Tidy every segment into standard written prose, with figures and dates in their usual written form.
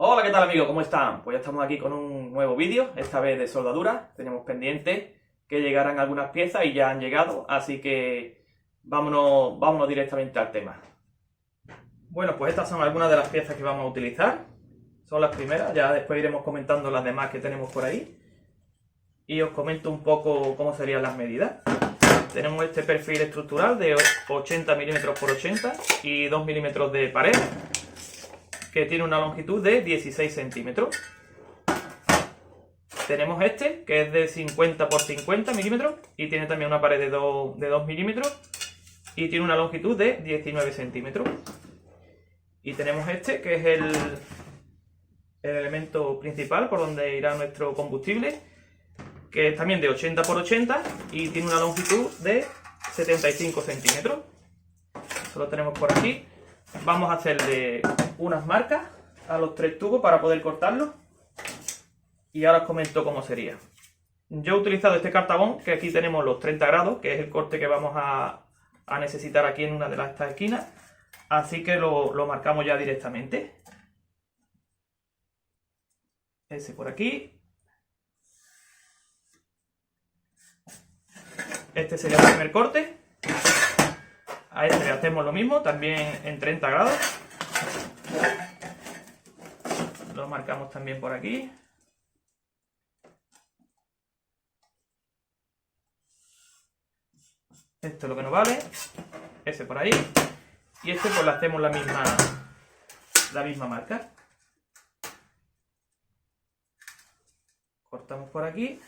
Hola, ¿qué tal amigos? ¿Cómo están? Pues ya estamos aquí con un nuevo vídeo, esta vez de soldadura. Tenemos pendiente que llegaran algunas piezas y ya han llegado, así que vámonos directamente al tema. Bueno, pues estas son algunas de las piezas que vamos a utilizar. Son las primeras, ya después iremos comentando las demás que tenemos por ahí. Y os comento un poco cómo serían las medidas. Tenemos este perfil estructural de 80 mm por 80 y 2 mm de pared, que tiene una longitud de 16 centímetros. Tenemos este, que es de 50 por 50 milímetros y tiene también una pared de 2 milímetros y tiene una longitud de 19 centímetros. Y tenemos este, que es el elemento principal por donde irá nuestro combustible, que es también de 80 por 80 y tiene una longitud de 75 centímetros. Esto lo tenemos por aquí. Vamos a hacerle unas marcas a los 3 tubos para poder cortarlos. Y ahora os comento cómo sería. Yo he utilizado este cartabón, que aquí tenemos los 30 grados, que es el corte que vamos a necesitar aquí en una de estas esquinas. Así que lo marcamos ya directamente. Ese por aquí. Este sería el primer corte. A este le hacemos lo mismo, también en 30 grados. Lo marcamos también por aquí. Esto es lo que nos vale. Ese por ahí. Y este pues le hacemos la misma marca. Cortamos por aquí.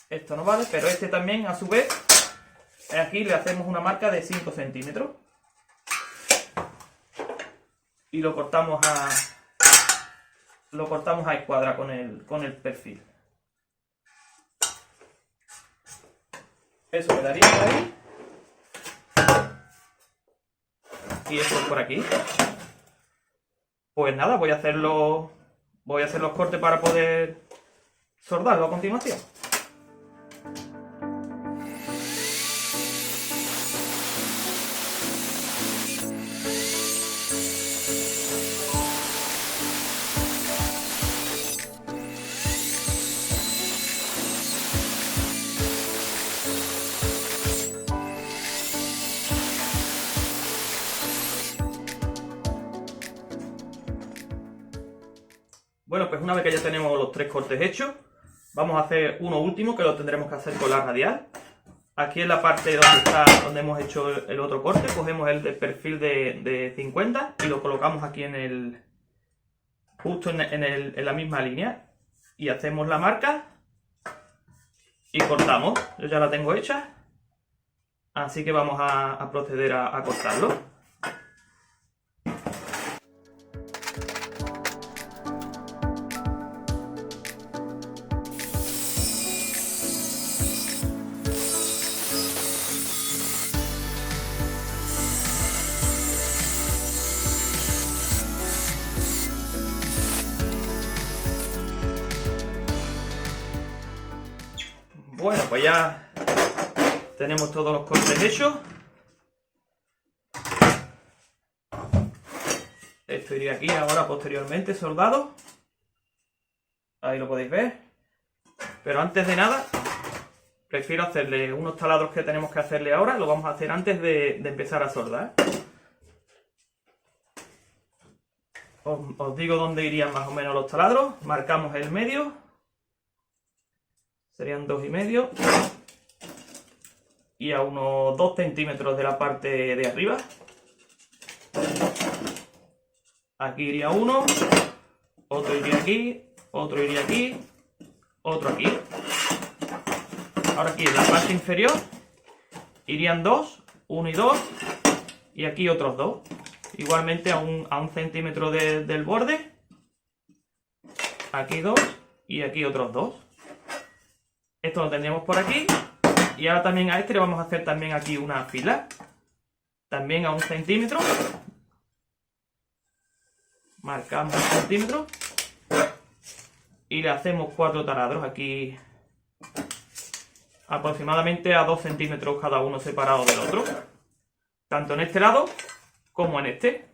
Esto no vale, pero este también a su vez, aquí le hacemos una marca de 5 centímetros. Y lo cortamos a escuadra con el perfil. Eso quedaría por ahí. Y esto por aquí. Pues nada, voy a hacer los cortes para poder soldarlo a continuación. Bueno, pues una vez que ya tenemos los 3 cortes hechos, vamos a hacer uno último que lo tendremos que hacer con la radial. Aquí en la parte donde hemos hecho el otro corte, cogemos el de perfil de 50 y lo colocamos aquí justo en la misma línea. Y hacemos la marca y cortamos. Yo ya la tengo hecha, así que vamos a proceder a cortarlo. Bueno, pues ya tenemos todos los cortes hechos. Esto iría aquí ahora posteriormente soldado. Ahí lo podéis ver. Pero antes de nada, prefiero hacerle unos taladros que tenemos que hacerle ahora. Lo vamos a hacer antes de empezar a soldar. Os digo dónde irían más o menos los taladros. Marcamos el medio. Serían 2,5 y a unos 2 centímetros de la parte de arriba. Aquí iría uno, otro iría aquí, otro iría aquí, otro aquí. Ahora aquí en la parte inferior irían 2, 1 y 2, y aquí otros 2. Igualmente a un centímetro del borde. Aquí 2 y aquí otros 2. Esto lo tendríamos por aquí. Y ahora también a este le vamos a hacer también aquí una fila. También a 1 centímetro. Marcamos 1 centímetro. Y le hacemos 4 taladros aquí. Aproximadamente a 2 centímetros cada uno separado del otro. Tanto en este lado como en este.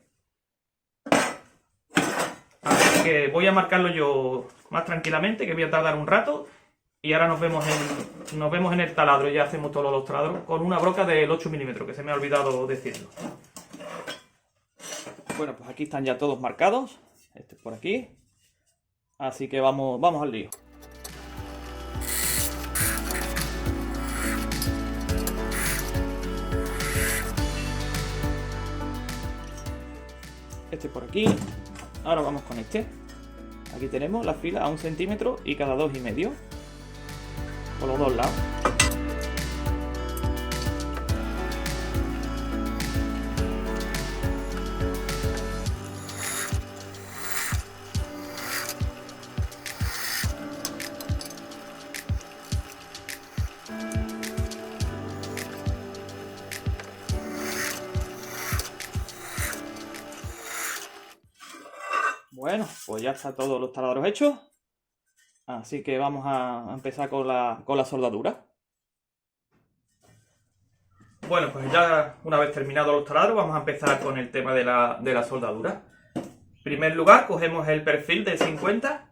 que voy a marcarlo yo más tranquilamente, que voy a tardar un rato. Y ahora nos vemos en el taladro, ya hacemos todos los taladros con una broca del 8 milímetros, que se me ha olvidado decirlo. Bueno, pues aquí están ya todos marcados. Este es por aquí. Así que vamos al lío. Este por aquí. Ahora vamos con este. Aquí tenemos la fila a 1 centímetro y cada 2,5 por los dos lados. Bueno, pues ya está todos los taladros hechos. Así que vamos a empezar con la soldadura. Bueno, pues ya una vez terminados los taladros, vamos a empezar con el tema de la soldadura. En primer lugar, cogemos el perfil de 50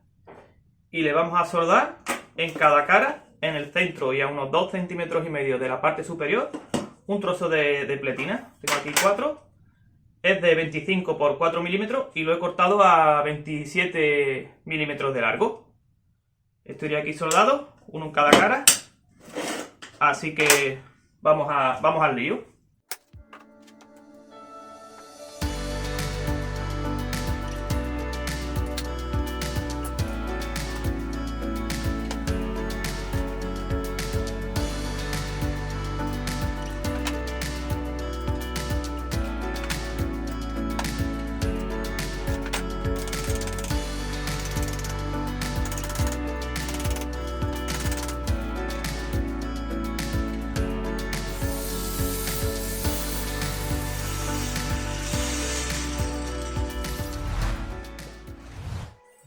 y le vamos a soldar en cada cara, en el centro y a unos 2,5 centímetros de la parte superior, un trozo de pletina. Tengo aquí 4. Es de 25 por 4 milímetros y lo he cortado a 27 milímetros de largo. Esto iría aquí soldado, uno en cada cara. Así que vamos al lío.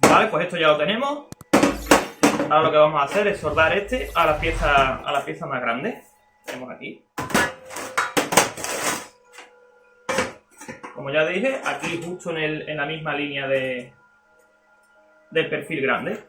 Vale, pues esto ya lo tenemos. Ahora lo que vamos a hacer es soldar este a la pieza más grande. Tenemos aquí. Como ya dije, aquí justo en la misma línea del perfil grande.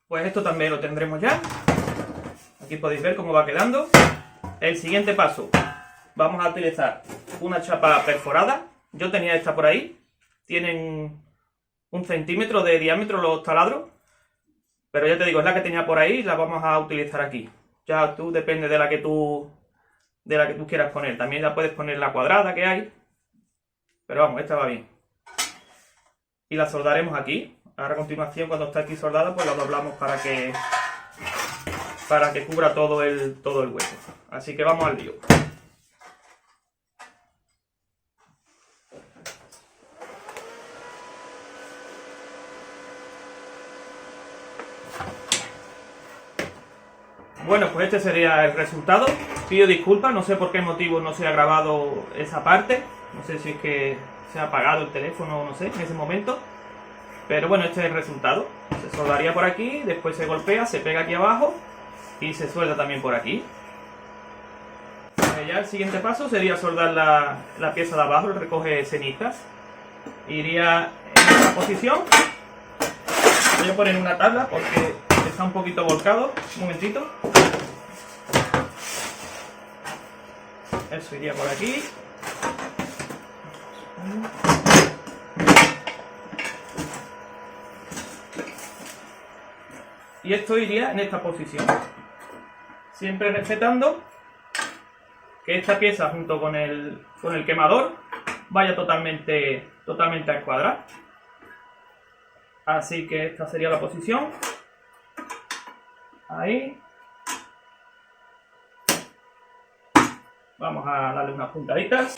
Pues esto también lo tendremos ya. Aquí podéis ver cómo va quedando. El siguiente paso, vamos a utilizar una chapa perforada. Yo tenía esta por ahí. Tienen 1 centímetro de diámetro los taladros. Pero ya te digo, es la que tenía por ahí y la vamos a utilizar aquí. Ya tú depende de la que tú quieras poner. También la puedes poner la cuadrada que hay. Pero vamos, esta va bien. Y la soldaremos aquí. Ahora a continuación, cuando está aquí soldada, pues la doblamos para que cubra todo el hueco. Así que vamos al lío. Bueno, pues este sería el resultado. Pido disculpas, no sé por qué motivo no se ha grabado esa parte. No sé si es que se ha apagado el teléfono o no sé, en ese momento. Pero bueno, este es el resultado. Se soldaría por aquí, después se golpea, se pega aquí abajo y se suelda también por aquí. Ya el siguiente paso sería soldar la pieza de abajo, el recoge cenizas. Iría en esta posición. Voy a poner una tabla porque está un poquito volcado. Un momentito. Eso iría por aquí. Y esto iría en esta posición. Siempre respetando que esta pieza junto con el quemador vaya totalmente a escuadrar. Así que esta sería la posición. Ahí. Vamos a darle unas puntaditas.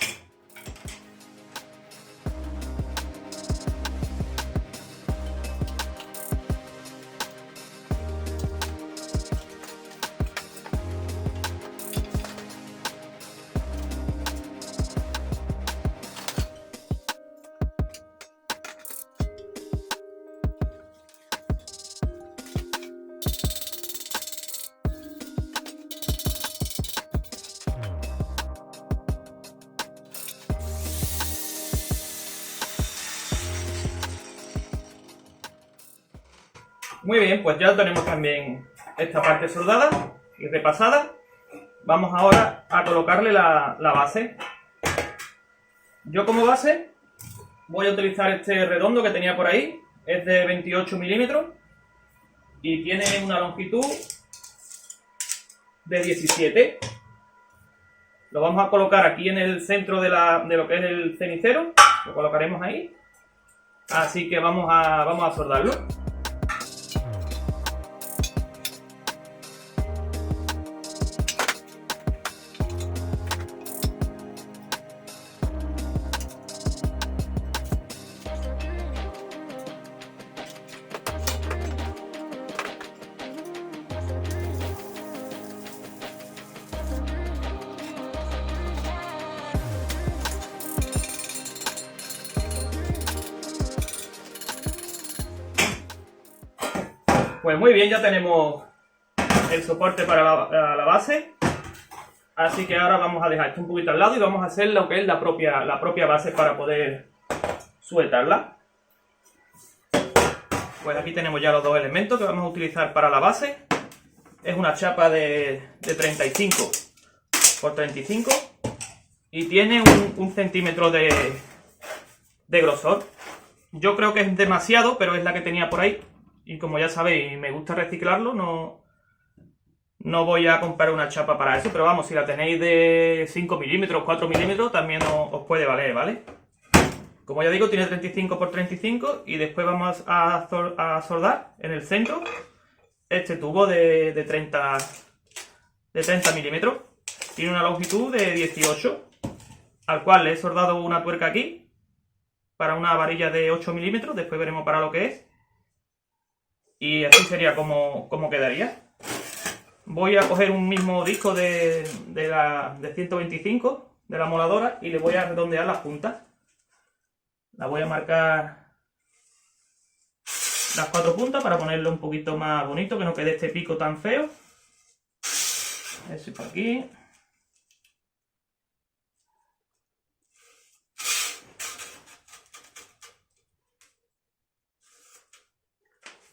Muy bien, pues ya tenemos también esta parte soldada y repasada. Vamos ahora a colocarle la base. Yo como base voy a utilizar este redondo que tenía por ahí. Es de 28 milímetros y tiene una longitud de 17. Lo vamos a colocar aquí en el centro de lo que es el cenicero. Lo colocaremos ahí. Así que vamos a soldarlo. Pues muy bien, ya tenemos el soporte para la base. Así que ahora vamos a dejar esto un poquito al lado y vamos a hacer lo que es la propia base para poder sujetarla. Pues aquí tenemos ya los dos elementos que vamos a utilizar para la base. Es una chapa de 35 por 35 y tiene un centímetro de grosor. Yo creo que es demasiado, pero es la que tenía por ahí. Y como ya sabéis, me gusta reciclarlo, no voy a comprar una chapa para eso, pero vamos, si la tenéis de 5 milímetros, 4 milímetros, también os puede valer, ¿vale? Como ya digo, tiene 35 por 35 y después vamos a soldar en el centro este tubo de 30 milímetros. Tiene una longitud de 18, al cual le he soldado una tuerca aquí para una varilla de 8 milímetros, después veremos para lo que es. Y así sería como quedaría. Voy a coger un mismo disco de 125 de la moladora y le voy a redondear las puntas. La voy a marcar las 4 puntas para ponerlo un poquito más bonito, que no quede este pico tan feo. Eso y por aquí.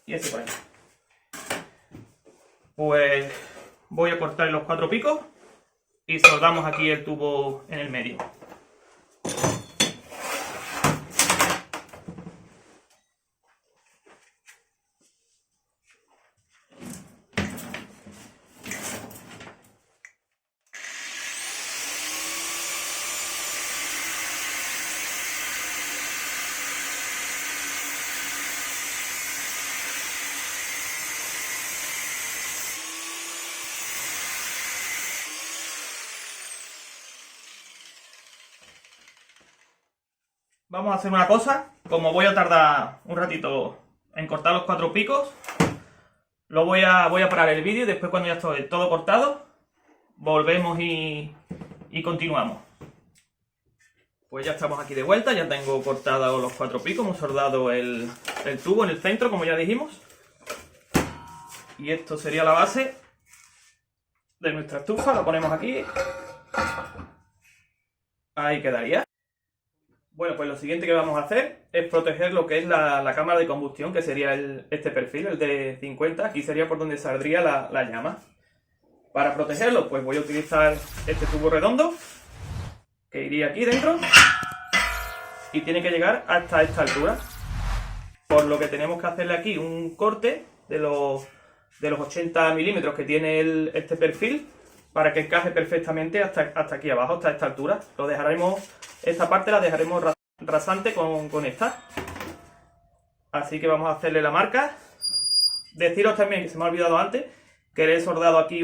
Y ese por ahí. Pues voy a cortar los 4 picos y soldamos aquí el tubo en el medio. Vamos a hacer una cosa, como voy a tardar un ratito en cortar los 4 picos, voy a parar el vídeo y después cuando ya esté todo cortado, volvemos y continuamos. Pues ya estamos aquí de vuelta, ya tengo cortados los 4 picos, hemos soldado el tubo en el centro, como ya dijimos. Y esto sería la base de nuestra estufa, lo ponemos aquí. Ahí quedaría. Bueno, pues lo siguiente que vamos a hacer es proteger lo que es la cámara de combustión, que sería este perfil, el de 50. Aquí sería por donde saldría la llama. Para protegerlo, pues voy a utilizar este tubo redondo, que iría aquí dentro, y tiene que llegar hasta esta altura. Por lo que tenemos que hacerle aquí un corte de los 80 milímetros que tiene este perfil, para que encaje perfectamente hasta aquí abajo, hasta esta altura. Esta parte la dejaremos rasante con esta. Así que vamos a hacerle la marca. Deciros también, que se me ha olvidado antes, que le he soldado aquí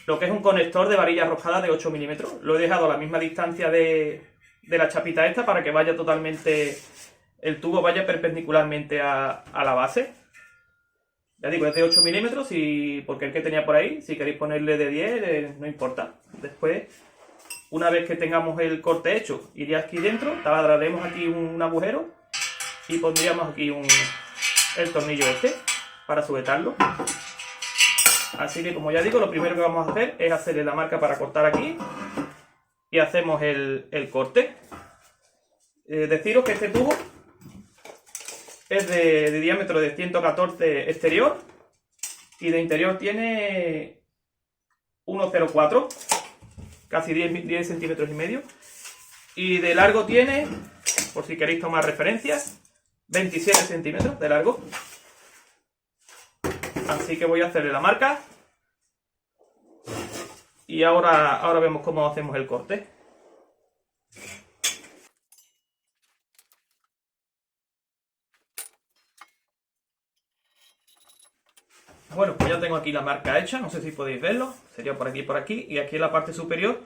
lo que es un conector de varilla arrojada de 8 milímetros. Lo he dejado a la misma distancia de la chapita esta para que vaya totalmente, el tubo vaya perpendicularmente a la base. Ya digo, es de 8 milímetros, porque el que tenía por ahí, si queréis ponerle de 10, no importa. Después, una vez que tengamos el corte hecho, iría aquí dentro, taladraremos aquí un agujero y pondríamos aquí el tornillo este para sujetarlo. Así que, como ya digo, lo primero que vamos a hacer es hacerle la marca para cortar aquí y hacemos el corte. Deciros que este tubo es de diámetro de 114 exterior y de interior tiene 1,04, casi 10 centímetros y medio. Y de largo tiene, por si queréis tomar referencias, 27 centímetros de largo. Así que voy a hacerle la marca y ahora vemos cómo hacemos el corte. Bueno, pues ya tengo aquí la marca hecha, no sé si podéis verlo, sería por aquí y por aquí, y aquí en la parte superior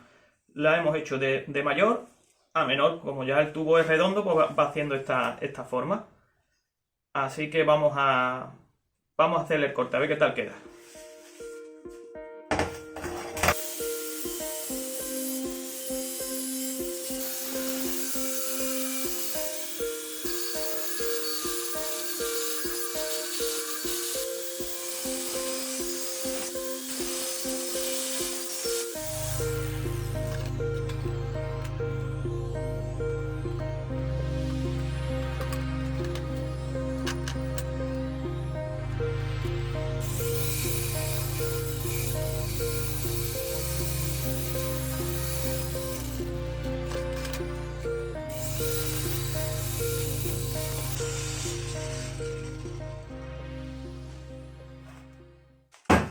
la hemos hecho de mayor a menor, como ya el tubo es redondo, pues va haciendo esta forma. Así que vamos a hacerle el corte, a ver qué tal queda.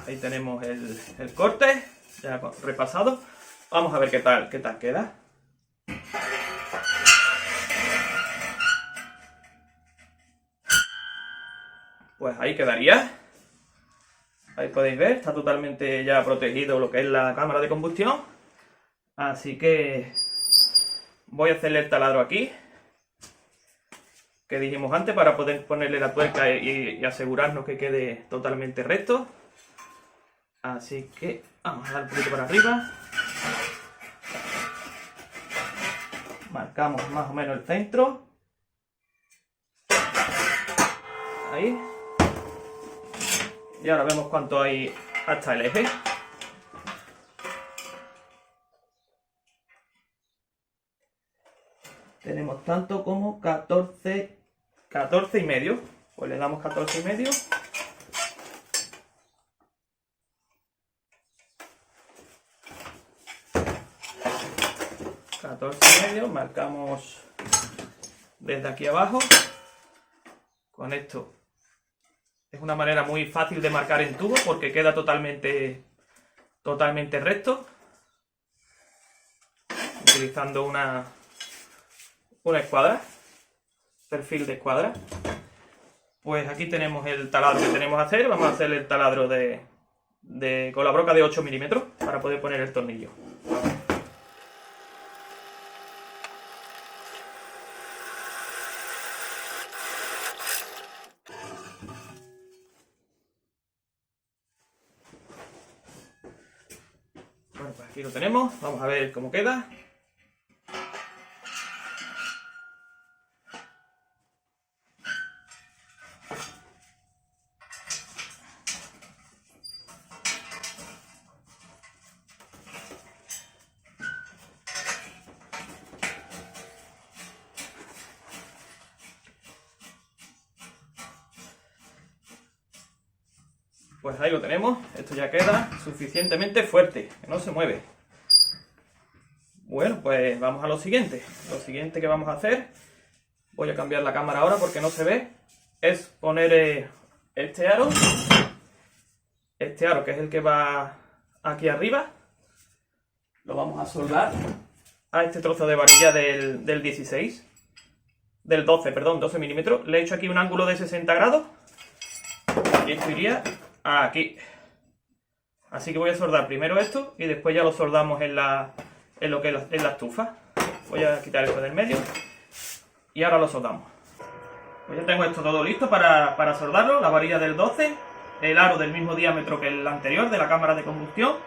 Ahí tenemos el corte, ya repasado. Vamos a ver qué tal queda. Pues ahí quedaría. Ahí podéis ver, está totalmente ya protegido lo que es la cámara de combustión. Así que voy a hacerle el taladro aquí, que dijimos antes, para poder ponerle la tuerca y asegurarnos que quede totalmente recto. Así que vamos a dar un poquito para arriba. Marcamos más o menos el centro. Ahí. Y ahora vemos cuánto hay hasta el eje. Tenemos tanto como 14 y medio. Pues le damos 14 y medio. Marcamos desde aquí abajo. Con esto es una manera muy fácil de marcar en tubo porque queda totalmente recto, utilizando una escuadra, perfil de escuadra. Pues aquí tenemos el taladro que tenemos que hacer. Vamos a hacer el taladro con la broca de 8 milímetros para poder poner el tornillo. Bueno, pues aquí lo tenemos, vamos a ver cómo queda. Pues ahí lo tenemos, esto ya queda suficientemente fuerte, que no se mueve. Bueno, pues vamos a lo siguiente. Lo siguiente que vamos a hacer, voy a cambiar la cámara ahora porque no se ve, es poner este aro que es el que va aquí arriba. Lo vamos a soldar a este trozo de varilla del 16. Del 12, perdón, 12 milímetros. Le he hecho aquí un ángulo de 60 grados. Y esto iría aquí. Así que voy a soldar primero esto y después ya lo soldamos en lo que es la estufa. Voy a quitar esto del medio y ahora lo soldamos. Pues ya tengo esto todo listo para soldarlo. La varilla del 12, el aro del mismo diámetro que el anterior de la cámara de combustión.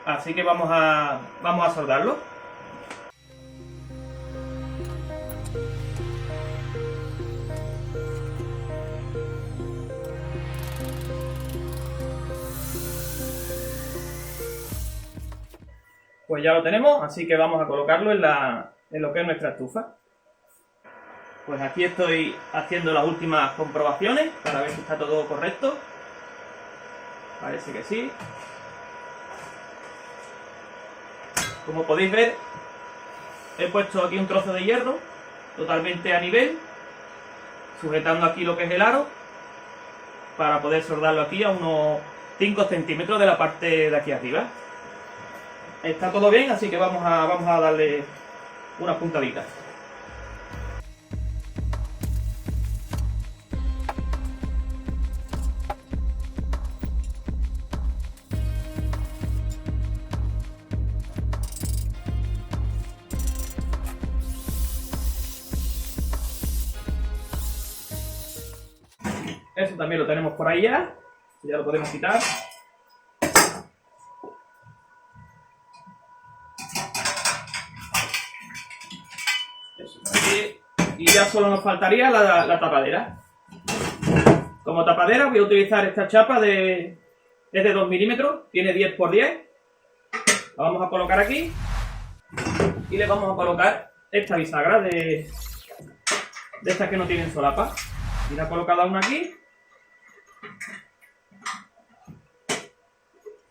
Así que vamos a soldarlo. Pues ya lo tenemos, así que vamos a colocarlo en lo que es nuestra estufa. Pues aquí estoy haciendo las últimas comprobaciones para ver si está todo correcto. Parece que sí. Como podéis ver, he puesto aquí un trozo de hierro totalmente a nivel, sujetando aquí lo que es el aro, para poder soldarlo aquí a unos 5 centímetros de la parte de aquí arriba. Está todo bien, así que vamos a darle unas puntaditas. Eso también lo tenemos por ahí ya lo podemos quitar. Y ya solo nos faltaría la tapadera. Como tapadera voy a utilizar esta chapa es de 2 milímetros, tiene 10 por 10. La vamos a colocar aquí y le vamos a colocar esta bisagra de estas que no tienen solapa. Y la he colocado una aquí.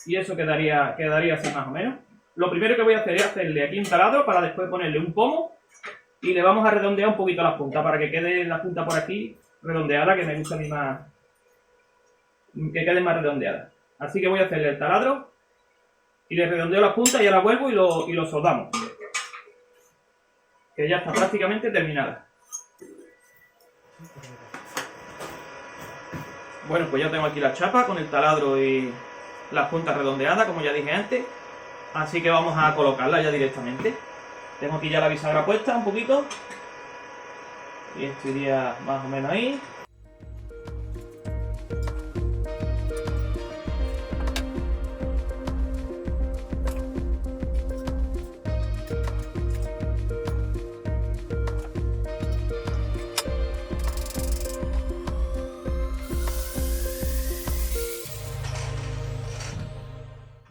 Y eso quedaría así más o menos. Lo primero que voy a hacer es hacerle aquí un taladro para después ponerle un pomo. Y le vamos a redondear un poquito las puntas para que quede la punta por aquí redondeada, que me gusta a mí más, que quede más redondeada. Así que voy a hacerle el taladro y le redondeo las puntas y ahora vuelvo y lo soldamos. Que ya está prácticamente terminada. Bueno, pues ya tengo aquí la chapa con el taladro y las puntas redondeadas, como ya dije antes. Así que vamos a colocarla ya directamente. Tengo aquí ya la bisagra puesta un poquito. Y esto iría más o menos ahí.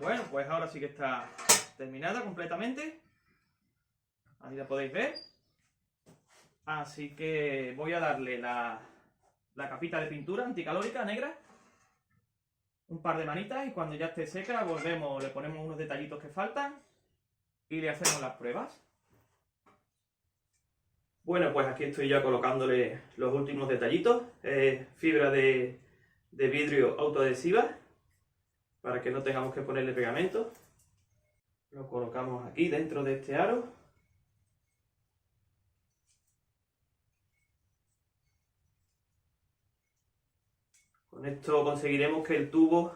Bueno, pues ahora sí que está terminada completamente. Ahí la podéis ver. Así que voy a darle la capita de pintura anticalórica negra. Un par de manitas y cuando ya esté seca volvemos, le ponemos unos detallitos que faltan y le hacemos las pruebas. Bueno, pues aquí estoy ya colocándole los últimos detallitos. Fibra de vidrio autoadhesiva para que no tengamos que ponerle pegamento. Lo colocamos aquí dentro de este aro. Con esto conseguiremos que el tubo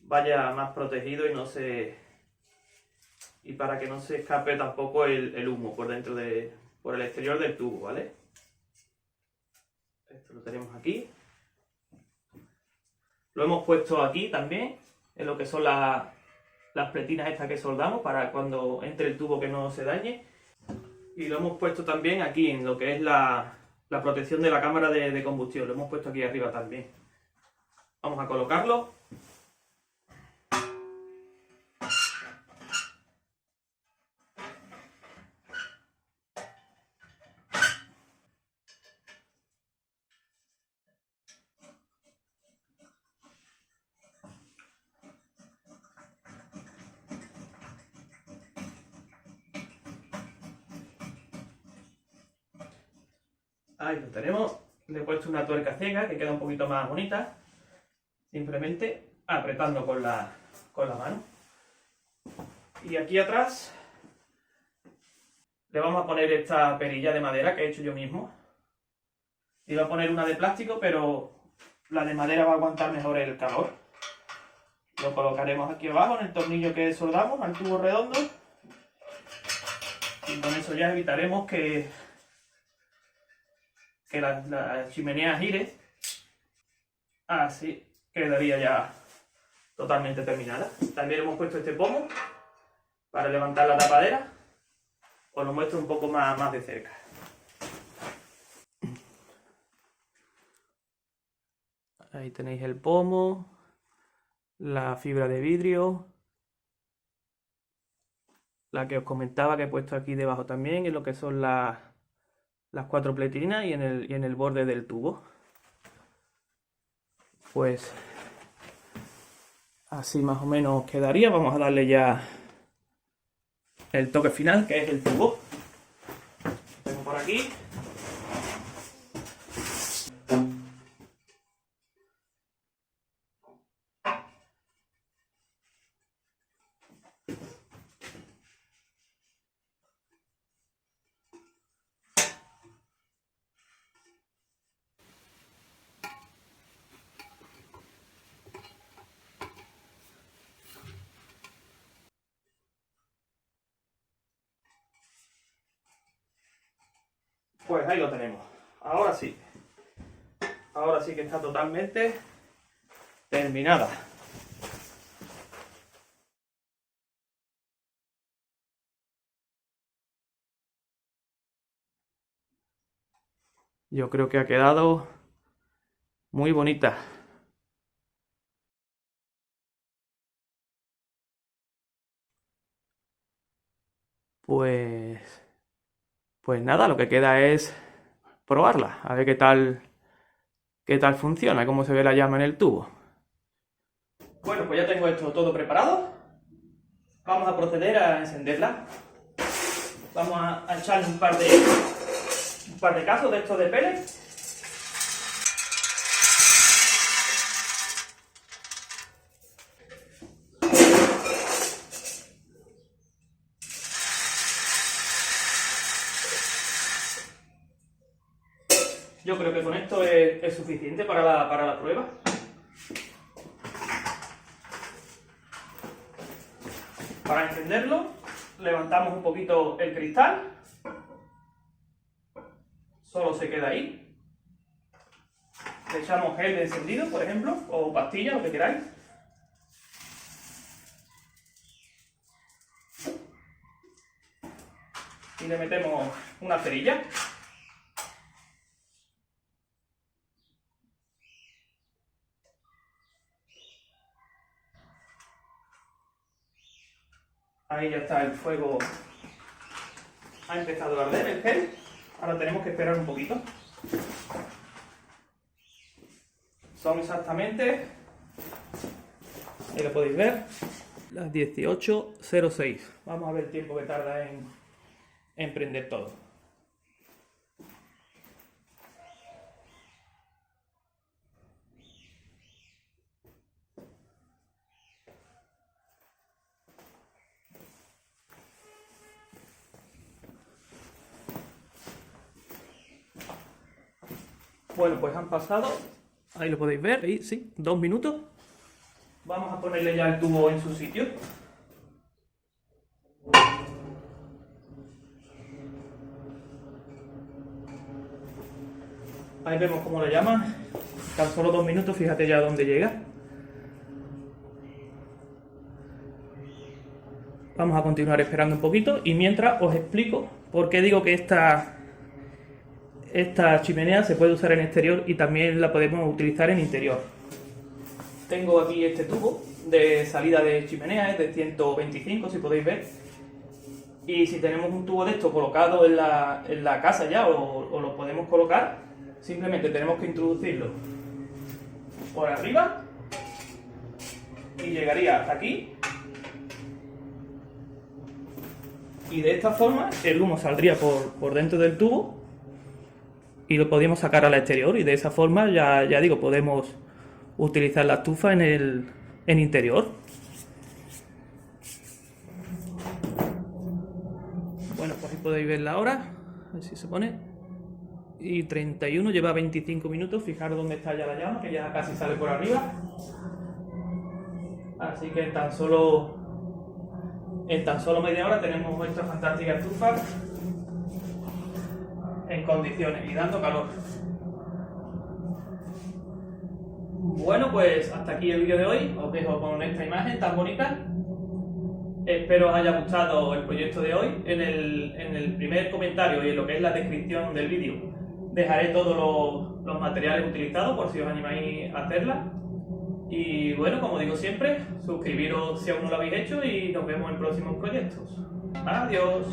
vaya más protegido y para que no se escape tampoco el humo por el exterior del tubo, ¿vale? Esto lo tenemos aquí. Lo hemos puesto aquí también, en lo que son las pretinas estas que soldamos para cuando entre el tubo que no se dañe. Y lo hemos puesto también aquí en lo que es la protección de la cámara de combustión. Lo hemos puesto aquí arriba también. Vamos a colocarlo. Ahí lo tenemos. Le he puesto una tuerca ciega que queda un poquito más bonita. Simplemente apretando con la con la mano. Y aquí atrás le vamos a poner esta perilla de madera que he hecho yo mismo. Iba a poner una de plástico, pero la de madera va a aguantar mejor el calor. Lo colocaremos aquí abajo en el tornillo que soldamos al tubo redondo. Y con eso ya evitaremos que la chimenea gire. Así quedaría ya totalmente terminada. También hemos puesto este pomo para levantar la tapadera. Os lo muestro un poco más de cerca. Ahí tenéis el pomo, la fibra de vidrio, la que os comentaba que he puesto aquí debajo también, en lo que son las 4 pletrinas y en el borde del tubo. Pues así más o menos quedaría. Vamos a darle ya el toque final, que es el tubo. Lo tengo por aquí. Pues ahí lo tenemos. Ahora sí. Ahora sí que está totalmente terminada. Yo creo que ha quedado muy bonita. Pues nada, lo que queda es probarla, a ver qué tal funciona, cómo se ve la llama en el tubo. Bueno, pues ya tengo esto todo preparado. Vamos a proceder a encenderla. Vamos a echarle un par de casos de estos de pellets. Yo creo que con esto es suficiente para la prueba. Para encenderlo, levantamos un poquito el cristal. Solo se queda ahí. Le echamos gel de encendido, por ejemplo, o pastilla, lo que queráis. Y le metemos una cerilla. Ahí ya está el fuego. Ha empezado a arder el gel. Ahora tenemos que esperar un poquito. Son exactamente, ahí lo podéis ver, las 18:06. Vamos a ver el tiempo que tarda en prender todo. Bueno, pues han pasado, ahí lo podéis ver, ahí sí, 2 minutos. Vamos a ponerle ya el tubo en su sitio. Ahí vemos cómo la llama. Tan solo 2 minutos, fíjate ya dónde llega. Vamos a continuar esperando un poquito y mientras os explico por qué digo que esta chimenea se puede usar en exterior y también la podemos utilizar en interior. Tengo aquí este tubo de salida de chimenea, es de 125 si podéis ver. Y si tenemos un tubo de esto colocado en la casa ya o lo podemos colocar, simplemente tenemos que introducirlo por arriba y llegaría hasta aquí. Y de esta forma el humo saldría por dentro del tubo y lo podemos sacar al exterior y de esa forma ya digo, podemos utilizar la estufa en interior. podéis ver la hora, a ver si se pone. Y 31, lleva 25 minutos, fijaros dónde está ya la llama, que ya casi sale por arriba. Así que en tan solo media hora tenemos nuestra fantástica estufa en condiciones y dando calor. Bueno, pues hasta aquí el vídeo de hoy, os dejo con esta imagen tan bonita. Espero os haya gustado el proyecto de hoy. En el primer comentario y en lo que es la descripción del vídeo dejaré todos los materiales utilizados por si os animáis a hacerla. Y bueno, como digo siempre, suscribiros si aún no lo habéis hecho y nos vemos en próximos proyectos. Adiós.